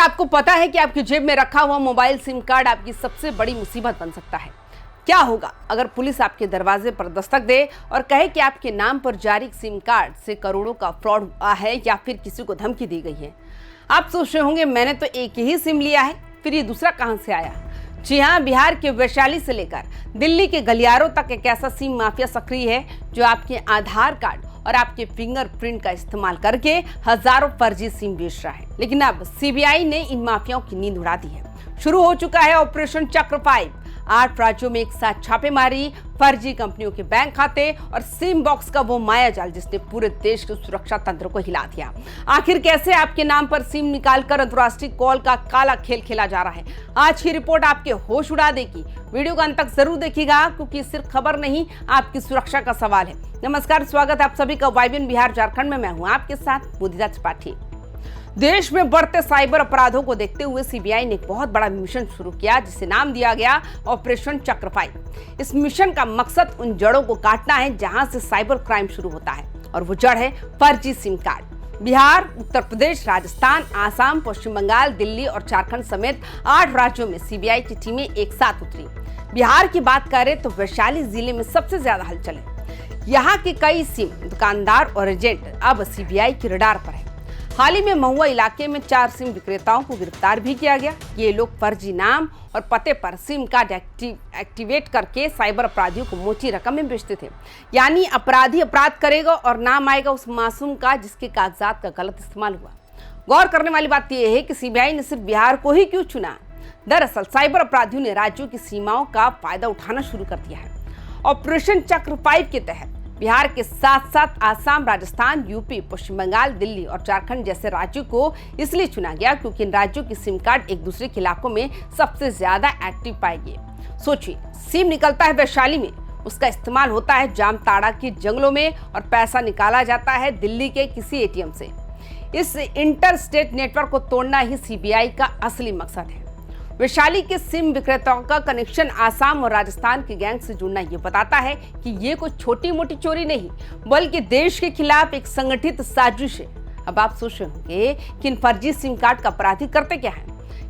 क्या आपको पता है कि आपकी जेब में रखा हुआ मोबाइल सिम कार्ड आपकी सबसे बड़ी मुसीबत बन सकता है? क्या होगा अगर पुलिस आपके दरवाजे पर दस्तक दे और कहे कि आपके नाम पर जारी सिम कार्ड से करोड़ों का फ्रॉड हुआ है या फिर किसी को धमकी दी गई है? आप सोच रहे होंगे मैंने तो एक ही सिम लिया है, फिर ये दूसरा कहां से आया? जी हाँ, बिहार के वैशाली से लेकर दिल्ली के गलियारों तक एक ऐसा सिम माफिया सक्रिय है जो आपके आधार कार्ड और आपके फिंगरप्रिंट का इस्तेमाल करके हजारों फर्जी सिम बेच रहा है। लेकिन अब सीबीआई ने इन माफियाओं की नींद उड़ा दी है। शुरू हो चुका है ऑपरेशन चक्र 5। 8 राज्यों में एक साथ छापेमारी, फर्जी कंपनियों के बैंक खाते और सिम बॉक्स का वो मायाजाल जिसने पूरे देश के सुरक्षा तंत्र को हिला दिया। आखिर कैसे आपके नाम पर सिम निकालकर अंतर्राष्ट्रीय कॉल का काला खेल खेला जा रहा है? आज की रिपोर्ट आपके होश उड़ा देगी। वीडियो को अंत तक जरूर देखिएगा क्योंकि सिर्फ खबर नहीं, आपकी सुरक्षा का सवाल है। नमस्कार, स्वागत है आप सभी का वाइबियन बिहार झारखंड में। मैं हूं आपके साथ मुदिता त्रिपाठी। देश में बढ़ते साइबर अपराधों को देखते हुए सीबीआई ने एक बहुत बड़ा मिशन शुरू किया जिसे नाम दिया गया ऑपरेशन चक्र 5। इस मिशन का मकसद उन जड़ों को काटना है जहां से साइबर क्राइम शुरू होता है, और वो जड़ है फर्जी सिम कार्ड। बिहार, उत्तर प्रदेश, राजस्थान, आसाम, पश्चिम बंगाल, दिल्ली और झारखंड समेत 8 राज्यों में सीबीआई की टीमें एक साथ उतरी। बिहार की बात करें तो वैशाली जिले में सबसे ज्यादा हलचल है। यहाँ के कई सिम दुकानदार और एजेंट अब सीबीआई की रडार पर है। हाल ही में महुआ इलाके में 4 सिम विक्रेताओं को गिरफ्तार भी किया गया। ये लोग फर्जी नाम और पते पर सिम कार्ड एक्टिवेट करके साइबर अपराधियों को मोटी रकम में बेचते थे। यानी अपराधी अपराध करेगा और नाम आएगा उस मासूम का जिसके कागजात का गलत इस्तेमाल हुआ। गौर करने वाली बात यह है कि सीबीआई ने सिर्फ बिहार को ही क्यों चुना? दरअसल साइबर अपराधियों ने राज्यों की सीमाओं का फायदा उठाना शुरू कर दिया है। ऑपरेशन चक्र 5 के तहत बिहार के साथ साथ आसाम, राजस्थान, यूपी, पश्चिम बंगाल, दिल्ली और झारखंड जैसे राज्यों को इसलिए चुना गया क्योंकि इन राज्यों की सिम कार्ड एक दूसरे के इलाकों में सबसे ज्यादा एक्टिव पाए गए। सोचिए, सिम निकलता है वैशाली में, उसका इस्तेमाल होता है जामताड़ा के जंगलों में और पैसा निकाला जाता है दिल्ली के किसी एटीएम से। इस इंटर स्टेट नेटवर्क को तोड़ना ही सीबीआई का असली मकसद है। वैशाली के सिम विक्रेताओं का कनेक्शन आसाम और राजस्थान के गैंग से जुड़ना ये बताता है कि ये कोई छोटी मोटी चोरी नहीं बल्कि देश के खिलाफ एक संगठित साजिश है। अब आप सोच रहे होंगे कि इन फर्जी सिम कार्ड का अपराधी करते क्या है?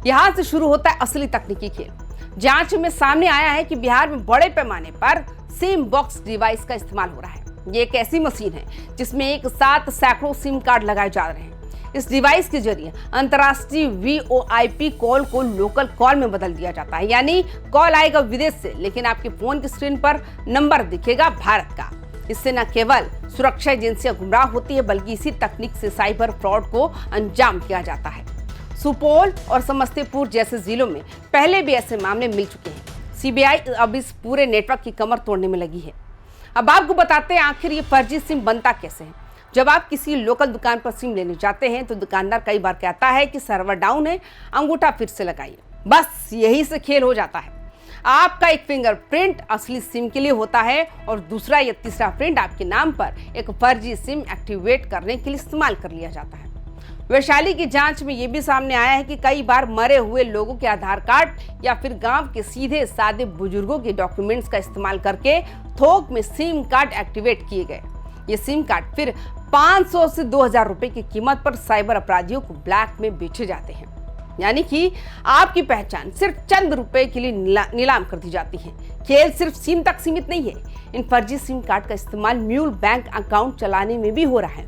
यहाँ से शुरू होता है असली तकनीकी खेल। जांच में सामने आया है कि बिहार में बड़े पैमाने पर सिम बॉक्स डिवाइस का इस्तेमाल हो रहा है। ये एक ऐसी मशीन है जिसमें एक साथ सैकड़ों सिम कार्ड लगाए जा रहे हैं। इस डिवाइस के जरिए अंतर्राष्ट्रीय वीओआईपी कॉल को लोकल कॉल में बदल दिया जाता है। यानी कॉल आएगा विदेश से, लेकिन आपके फोन की स्क्रीन पर नंबर दिखेगा भारत का। इससे न केवल सुरक्षा एजेंसियां गुमराह होती है बल्कि इसी तकनीक से साइबर फ्रॉड को अंजाम दिया जाता है। सुपौल और समस्तीपुर जैसे जिलों में पहले भी ऐसे मामले मिल चुके हैं। सीबीआई अब इस पूरे नेटवर्क की कमर तोड़ने में लगी है। अब आपको बताते हैं आखिर ये फर्जी सिम बनता कैसे है। जब आप किसी लोकल दुकान पर सिम लेने जाते हैं तो दुकानदार कई बार कहता है कि सर्वर डाउन है, अंगूठा फिर से लगाइए। बस यही से खेल हो जाता है। आपका एक फिंगरप्रिंट असली सिम के लिए होता है और दूसरा या तीसरा प्रिंट आपके नाम पर एक फर्जी सिम एक्टिवेट करने के लिए इस्तेमाल कर लिया जाता है। वैशाली की जांच में ये भी सामने आया है कि कई बार मरे हुए लोगों के आधार कार्ड या फिर गांव के सीधे सादे बुजुर्गों के डॉक्यूमेंट्स का इस्तेमाल करके थोक में सिम कार्ड एक्टिवेट किए गए। ये सिम कार्ड फिर 500 से 2000 रुपए की कीमत पर साइबर अपराधियों को ब्लैक में बेचे जाते हैं। यानी कि आपकी पहचान सिर्फ चंद रुपए के लिए नीलाम कर दी जाती है। खेल सिर्फ सिम तक सीमित नहीं है। इन फर्जी सिम कार्ड का इस्तेमाल म्यूल बैंक अकाउंट चलाने में भी हो रहा है।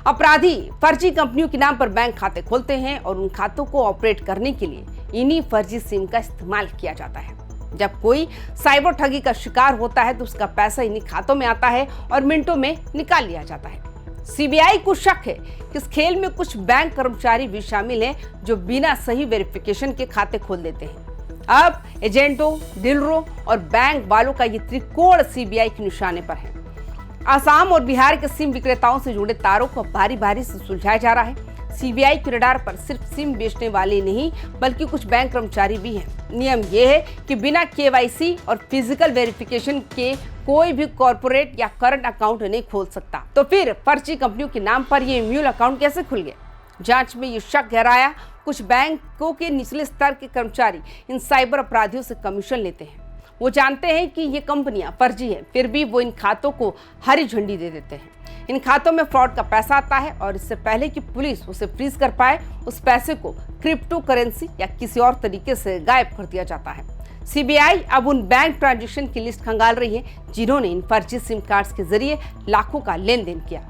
अपराधी फर्जी कंपनियों के नाम पर बैंक खाते खोलते हैं और उन खातों को ऑपरेट करने के लिए इन्हीं फर्जी सिम का इस्तेमाल किया जाता है। जब कोई साइबर ठगी का शिकार होता है तो उसका पैसा इन्हीं खातों में आता है और मिनटों में निकाल लिया जाता है। सीबीआई को शक है कि इस खेल में कुछ बैंक कर्मचारी भी शामिल हैं जो बिना सही वेरिफिकेशन के खाते खोल देते हैं। अब एजेंटों, डीलरों और बैंक वालों का ये त्रिकोण सीबीआई के निशाने पर है। आसाम और बिहार के सिम विक्रेताओं से जुड़े तारों को बारी बारी से सुलझाया जा रहा है। सीबीआई के रडार पर सिर्फ सिम बेचने वाले नहीं बल्कि कुछ बैंक कर्मचारी भी हैं। नियम यह है कि बिना केवाईसी और फिजिकल वेरिफिकेशन के कोई भी कॉर्पोरेट या करंट अकाउंट नहीं खोल सकता। तो फिर फर्जी कंपनियों के नाम पर ये म्यूल अकाउंट कैसे खुल गए? जांच में ये शक गहराया। कुछ बैंकों के निचले स्तर के कर्मचारी इन साइबर अपराधियों से कमीशन लेते हैं। वो जानते हैं कि ये कंपनियां फर्जी है, फिर भी वो इन खातों को हरी झंडी दे देते हैं। इन खातों में फ्रॉड का पैसा आता है और इससे पहले कि पुलिस उसे फ्रीज कर पाए, उस पैसे को क्रिप्टो करेंसी या किसी और तरीके से गायब कर दिया जाता है। सीबीआई अब उन बैंक ट्रांजैक्शन की लिस्ट खंगाल रही है जिन्होंने इन फर्जी सिम कार्ड्स के जरिए लाखों का लेन देन किया।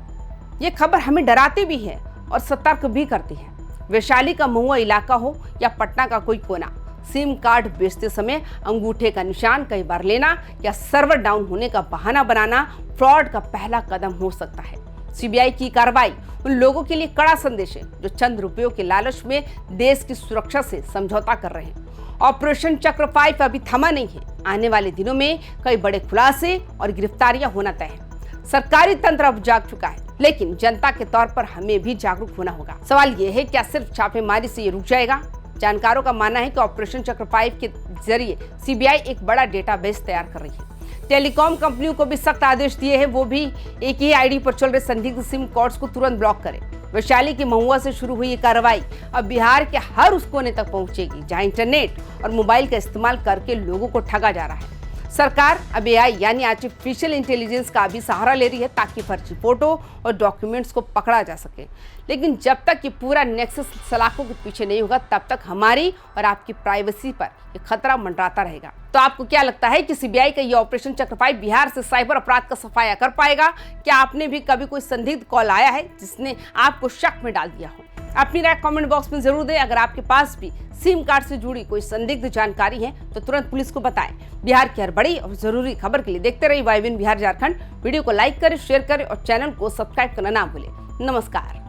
ये खबर हमें डराती भी है और सतर्क भी करती है। वैशाली का महुआ इलाका हो या पटना का कोई कोना, सिम कार्ड बेचते समय अंगूठे का निशान कई बार लेना या सर्वर डाउन होने का बहाना बनाना फ्रॉड का पहला कदम हो सकता है। सीबीआई की कार्रवाई उन लोगों के लिए कड़ा संदेश है जो चंद रुपयों के लालच में देश की सुरक्षा से समझौता कर रहे हैं। ऑपरेशन चक्र 5 अभी थमा नहीं है। आने वाले दिनों में कई बड़े खुलासे और गिरफ्तारियां होना तय है। सरकारी तंत्र अब जाग चुका है, लेकिन जनता के तौर पर हमें भी जागरूक होना होगा। सवाल ये है, क्या सिर्फ छापेमारी से ये रुक जाएगा? जानकारों का मानना है कि ऑपरेशन चक्र 5 के जरिए सीबीआई एक बड़ा डेटाबेस तैयार कर रही है। टेलीकॉम कंपनियों को भी सख्त आदेश दिए हैं, वो भी एक ही आईडी पर चल रहे संदिग्ध सिम कार्ड्स को तुरंत ब्लॉक करें। वैशाली की महुआ से शुरू हुई ये कार्रवाई अब बिहार के हर उस कोने तक पहुंचेगी जहां इंटरनेट और मोबाइल का इस्तेमाल करके लोगों को ठगा जा रहा है। सरकार अब एआई यानी आर्टिफिशियल इंटेलिजेंस का भी सहारा ले रही है ताकि फर्जी फोटो और डॉक्यूमेंट्स को पकड़ा जा सके। लेकिन जब तक ये पूरा नेक्सस सलाखों के पीछे नहीं होगा, तब तक हमारी और आपकी प्राइवेसी पर ये खतरा मंडराता रहेगा। तो आपको क्या लगता है कि सीबीआई का ये ऑपरेशन चक्र 5 बिहार से साइबर अपराध का सफाया कर पाएगा? क्या आपने भी कभी कोई संदिग्ध कॉल आया है जिसने आपको शक में डाल दिया हो? अपनी राय कमेंट बॉक्स में जरूर दें। अगर आपके पास भी सिम कार्ड से जुड़ी कोई संदिग्ध जानकारी है तो तुरंत पुलिस को बताएं। बिहार की हर बड़ी और जरूरी खबर के लिए देखते रहिए YBN बिहार झारखंड। वीडियो को लाइक करें, शेयर करें और चैनल को सब्सक्राइब करना ना भूलें। नमस्कार।